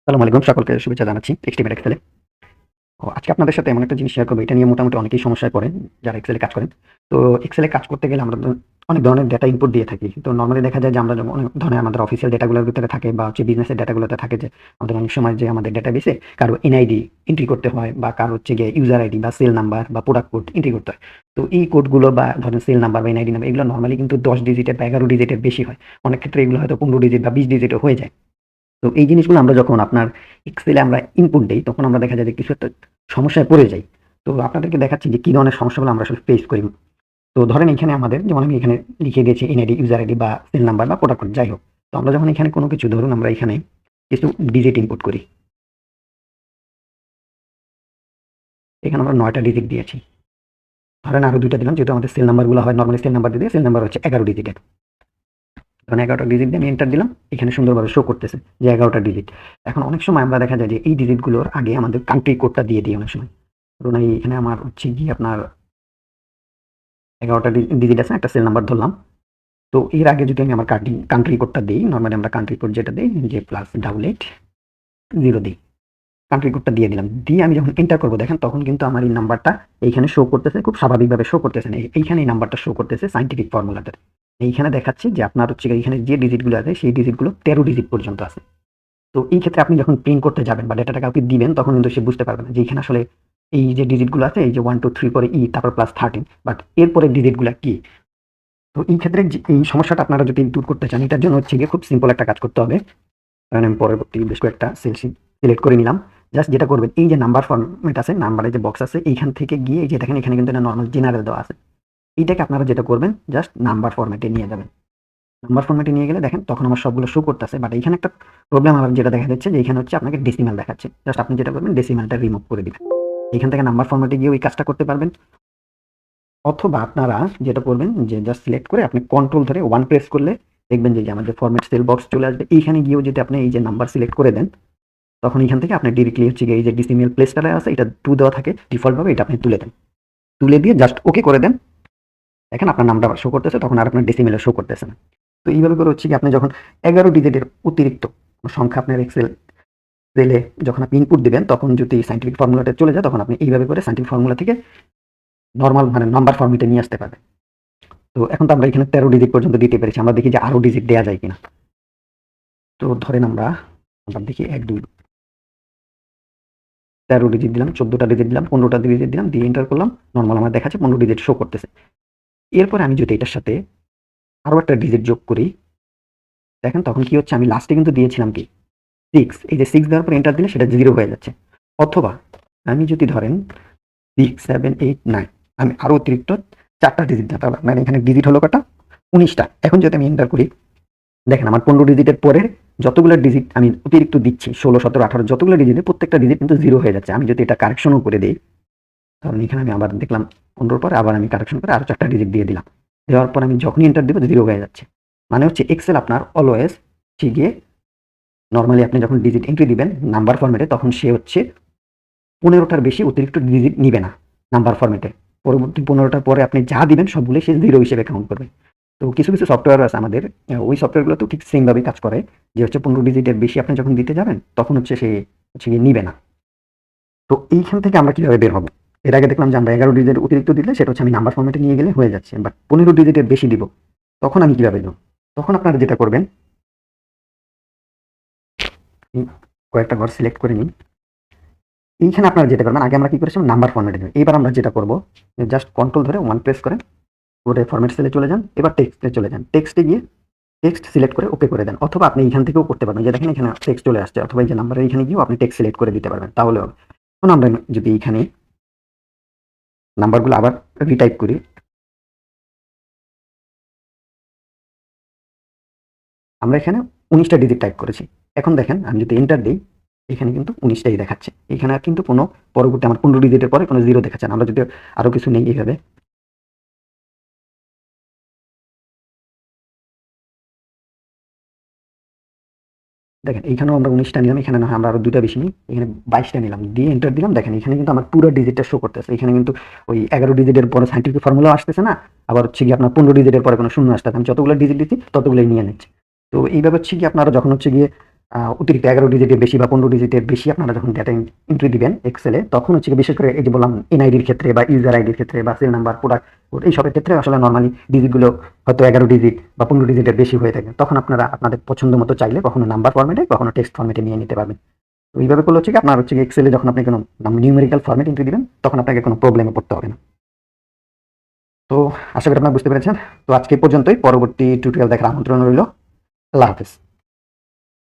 আসসালামু আলাইকুম, সকলকে শুভেচ্ছা জানাচ্ছি XTREAM এক্সেলে। আজকে আপনাদের সাথে এমন একটা জিনিস শেয়ার করব, এটা নিয়ে মোটামুটি অনেকেই সমস্যায় পড়েন যারা এক্সেলে কাজ করেন। তো এক্সেলে কাজ করতে গেলে আমরা অনেক ধরনের ডেটা ইনপুট দিয়ে থাকি। তো নরমালি দেখা যায় যে আমরা যখন অনেক ধরনের আমাদের অফিসিয়াল ডেটাগুলোর ভিতরে থাকে বা বিজনেসের ডেটাগুলোতে থাকে যে আমাদের অনেক সময় যে আমাদের ডেটাবেসে কারো এনআইডি এন্ট্রি করতে হয় বা কারো গিয়ে ইউজার আইডি বা সেল নাম্বার বা প্রোডাক্ট কোড এন্ট্রি করতে হয়। তো এই কোডগুলো বা ধরেন সেল নাম্বার বা এনআইডি নাম্বার এগুলো নরমালি কিন্তু 10 ডিজিটের বা 11 ডিজিটের বেশি হয়। অনেক ক্ষেত্রে এগুলো হয়তো 15 ডিজিট বা 20 ডিজিটও হয়ে যায়। তো এই জিনিসগুলো আমরা যখন আপনার এক্সেলে আমরা ইনপুট দেই, তখন আমরা দেখা যায় যে কিছু একটা সমস্যায় পড়ে যাই। তো আপনাদেরকে দেখাচ্ছি যে কি ধরনের সমস্যাগুলো আমরা আসলে ফেস করি। তো ধরেন এখানে আমাদের যেমন আমি এখানে লিখে দিয়েছি এনআইডি, ইউজার আইডি বা সেল নাম্বার বা প্রোডাক্ট কোড যাই হোক। তো আমরা যখন এখানে কোনো কিছু ধরুন আমরা এখানে কিছু ডিজিট ইনপুট করি। এখানে আমরা 9টা ডিজিট দিয়েছি। ধরেন আরো 2টা দিলাম, যেহেতু আমাদের সেল নাম্বারগুলো হয় নরমালি সেল নাম্বার দিয়ে সেল নাম্বার হচ্ছে 11 ডিজিটের। ধরেন 11টা ডিজিট দিয়ে আমি এন্টার দিলাম। এখানে সুন্দরভাবে শো করতেছে যে 11টা ডিজিট। এখন অনেক সময় আমরা দেখা যায় যে এই ডিজিটগুলোর আগে আমাদের কান্ট্রি কোডটা দিয়ে দিই অনেক সময়। ধরুন এখানে আমার হচ্ছে গিয়ে আপনার 11টা ডিজিট আছে, একটা সেল নাম্বার ধরলাম। তো এর আগে যদি আমি আমার কান্ট্রি কোডটা দিই, নরমালি আমরা কান্ট্রি কোড যেটা দিই যে +88 0 দিই। কান্ট্রি কোডটা দিয়ে দিলাম। দিয়ে আমি যখন এন্টার করব দেখেন তখন কিন্তু আমার এই নাম্বারটা এইখানে শো করতেছে, খুব স্বাভাবিকভাবে শো করতেছে না। এইখানে এই নাম্বারটা শো করতেছে সায়েন্টিফিক ফর্মুলাতে। এইখানে দেখাচ্ছে যে আপনার হচ্ছে এইখানে যে ডিজিটগুলো আছে সেই ডিজিটগুলো 13 ডিজিট পর্যন্ত আছে। তো এই ক্ষেত্রে আপনি যখন প্রিন্ট করতে যাবেন বা ডেটাটা কাউকে দিবেন তখন কিন্তু সে বুঝতে পারবে না যে এখানে আসলে এই যে ডিজিটগুলো আছে, এই যে 1 2 3 পরে তারপর +13, বাট এরপরে ডিজিটগুলো কি। তো এই ক্ষেত্রে যে এই সমস্যাটা আপনারা যদি দূর করতে চান, এটার জন্য হচ্ছে গিয়ে খুব সিম্পল একটা কাজ করতে হবে। কারণ আমি পরবর্তী বেশ কয়েকটা সেল শীট সিলেক্ট করে নিলাম। জাস্ট যেটা করবেন, এই যে নাম্বার ফরম্যাট আছে, নাম্বারের যে বক্স আছে, এইখান থেকে গিয়ে এই যে দেখেন এখানে কিন্তু এটা নরমাল জেনারেল দেওয়া আছে। এইটাকে আপনারা যেটা করবেন জাস্ট নাম্বার ফরম্যাটে নিয়ে যাবেন। নাম্বার ফরম্যাটে নিয়ে গেলে দেখেন তখন আমার সবগুলো শো করতেছে, বাট এখানে একটা প্রবলেম আমার যেটা দেখা যাচ্ছে যে এখানে হচ্ছে আপনাকে ডেসিমাল দেখাচ্ছে। জাস্ট আপনি যেটা করবেন ডেসিমালটা রিমুভ করে দিবেন। এখান থেকে নাম্বার ফরম্যাটে গিয়ে ওই কাজটা করতে পারবেন। অথবা আপনারা যেটা করবেন যে জাস্ট সিলেক্ট করে আপনি কন্ট্রোল ধরে 1 প্রেস করলে দেখবেন যে আমাদের ফরম্যাট সেল বক্স চলে আসবে। এইখানে গিয়েও যদি আপনি এই যে নাম্বার সিলেক্ট করে দেন, তখন এখান থেকে আপনি ডিরেক্টলি হচ্ছে গিয়ে এই যে ডিসিমিয়াল প্লেসটা আছে, এটা 2 দেওয়া থাকে ডিফল্ট ভাবে, এটা আপনি তুলে দেন। তুলে দিয়ে জাস্ট ওকে করে দেন। দেখেন আপনার নামটা শো করতেছে, তখন আর আপনার ডেসিমেলে শো করতেছে না। তো এইভাবে করে হচ্ছে কি আপনি যখন 11 ডিজিটের অতিরিক্ত সংখ্যা আপনার সেলে যখন আপনি ইনপুট দিবেন, তখন যদি সায়েন্টিফিক ফর্মুলাটা চলে যায়, তখন আপনি এইভাবে করে সায়েন্টিফিক ফর্মুলা থেকে নরমাল মানে নাম্বার ফরম্যাটে নিয়ে আসতে পারবেন। তো এখন তো আমরা এখানে 13 ডিজিট পর্যন্ত দিতে পেরেছি, আমরা দেখি যে আরো ডিজিট দেওয়া যায় কিনা। তো ধরেন আমরা দেখি 1 2 13 ডিজিট দিলাম, 14টা ডিজিট দিলাম, 15টা ডিজিট দিলাম, দিয়ে এন্টার করলাম। নরমাল আমার দেখাচ্ছে 15 ডিজিট শো করতেছে। এরপরে আমি যদি এটার সাথে আরো একটা ডিজিট যোগ করি, দেখেন তখন কি হচ্ছে, আমি লাস্টে কিন্তু দিয়েছিলাম কি 6, এই যে 6 দেওয়ার পর এন্টার দিলে সেটা 0 হয়ে যাচ্ছে। অথবা আমি যদি ধরেন 6 7 8 9 আমি আরো অতিরিক্ত 4টা ডিজিট দিলাম, তাহলে আপনার এখানে ডিজিট হলো কটা, 19টা। এখন যদি আমি এন্টার করি, দেখেন আমার 15 ডিজিটের পরের যতগুলো ডিজিট আমি অতিরিক্ত দিচ্ছি, 16 17 18 যতগুলো ডিজিট, প্রত্যেকটা ডিজিট কিন্তু 0 হয়ে যাচ্ছে। আমি যদি এটা কারেকশনও করে দিই, তাহলে এখানে আমি আবার দেখলাম 15 পরে আবার আমি কারেকশন করে আরো 4টা ডিজিট দিয়ে দিলাম। দেওয়ার পর আমি যখনই এন্টার দিব 0 হয়ে যাচ্ছে। মানে হচ্ছে এক্সেল আপনার অলওয়েজ গিয়ে নরমালি আপনি যখন ডিজিট এন্ট্রি দিবেন নাম্বার ফরম্যাটে, তখন সে হচ্ছে 15টার বেশি অতিরিক্ত ডিজিট নিবে না নাম্বার ফরম্যাটে। পরবর্তী 15টার পরে আপনি যা দিবেন সবগুলোই সে 0 হিসেবে কাউন্ট করবে। তো কিছু কিছু সফটওয়্যার আছে আমাদের, ওই সফটওয়্যারগুলো তো ঠিক সেম ভাবেই কাজ করে, যে হচ্ছে 15 ডিজিটের বেশি আপনি যখন দিতে যাবেন তখন হচ্ছে সে হচ্ছে গিয়ে নিবে না। তো এইখান থেকে আমরা কিভাবে বের হবো? এর আগে দেখলাম যে আমরা 11 ডিজিটের অতিরিক্ত দিলে সেটা হচ্ছে আমি নাম্বার ফরম্যাটে নিয়ে গেলে হয়ে যাচ্ছে, বাট 15 ডিজিটের বেশি দিব, তখন আমি কিভাবে দেবো? তখন আপনারা যেটা করবেন, কয়েকটা ঘর সিলেক্ট করে নিন। এইখানে আপনারা যেটা করবেন, আগে আমরা কি করেছিলাম নাম্বার ফরম্যাটে দেবেন। এবার আমরা যেটা করবো, জাস্ট কন্ট্রোল ধরে 1 প্রেস করে ওটা ফরম্যাট সেলে চলে যান। এবার টেক্সটে চলে যান। টেক্সটে গিয়ে টেক্সট সিলেক্ট করে ওকে করে দেন। অথবা আপনি এখান থেকেও করতে পারবেন, যে দেখেন এখানে টেক্সট চলে আসছে, অথবা এই যে নাম্বারের এখানে গিয়েও আপনি টেক্সট সিলেক্ট করে দিতে পারবেন, তাহলে হবে। এখন আমরা যদি এখানে নাম্বারগুলো আবার রিটাইপ করি, আমরা এখানে 19টা ডিজিট টাইপ করেছি। এখন দেখেন আমি যদি এন্টার দিই, এখানে কিন্তু 19টাই দেখাচ্ছে। এখানে আর কিন্তু কোনো পরবর্তী আমার 15 ডিজিটের পরে কোনো 0 দেখাচ্ছে না। আমরা যদি আরো কিছু নেই এইভাবে, দেখেন এইখানেও আমরা 19টা নিলাম, এখানে না হয় আমরা আরো 2টা বেশি নিই, এখানে 22টা নিলাম, দিয়ে এন্টার দিলাম। দেখেন এখানে কিন্তু আমার পুরো ডিজিটটা শো করতেছে। এখানে কিন্তু ওই 11 ডিজিটের পরে সায়েন্টিফিক ফর্মুলা আসতেছে না, আবার হচ্ছে গিয়ে আপনার 15 ডিজিটের পরে কোনো শূন্য আসতেছে। আমি যতগুলো ডিজিট দিচ্ছি ততগুলোই নিয়ে নিচ্ছে। তো এইভাবে হচ্ছে গিয়ে আপনারা যখন হচ্ছে গিয়ে অতিরিক্ত 11 ডিজিটের বেশি বা 15 ডিজিটের বেশি আপনারা যখন ডেটা এন্ট্রি দিবেন এক্সেলে, তখন হচ্ছে বিশেষ করে এই যে বললাম এনআইডির ক্ষেত্রে বা ইউজার আইডির ক্ষেত্রে বা সেল নাম্বার, প্রোডাক্ট কোড, এইসবের ক্ষেত্রে আসলে নর্মালি ডিজিটগুলো হয়তো 11 ডিজিট বা 15 ডিজিটের বেশি হয়ে থাকে। তখন আপনারা আপনাদের পছন্দ মতো চাইলে কখনো নাম্বার ফরম্যাটে, কখনো টেক্সট ফরম্যাটে নিয়ে নিতে পারবেন। তো এইভাবে করলে হচ্ছে কি আপনার হচ্ছে এক্সেলে যখন আপনি কোনো নিউমেরিক্যাল ফরম্যাট এন্ট্রি দিবেন, তখন আপনাকে কোনো প্রবলেমে পড়তে হবে না। তো আশা করি আপনারা বুঝতে পেরেছেন। তো আজকে পর্যন্তই, পরবর্তী টিউটোরিয়াল দেখার আমন্ত্রণ রইল। আল্লাহ হাফেজ।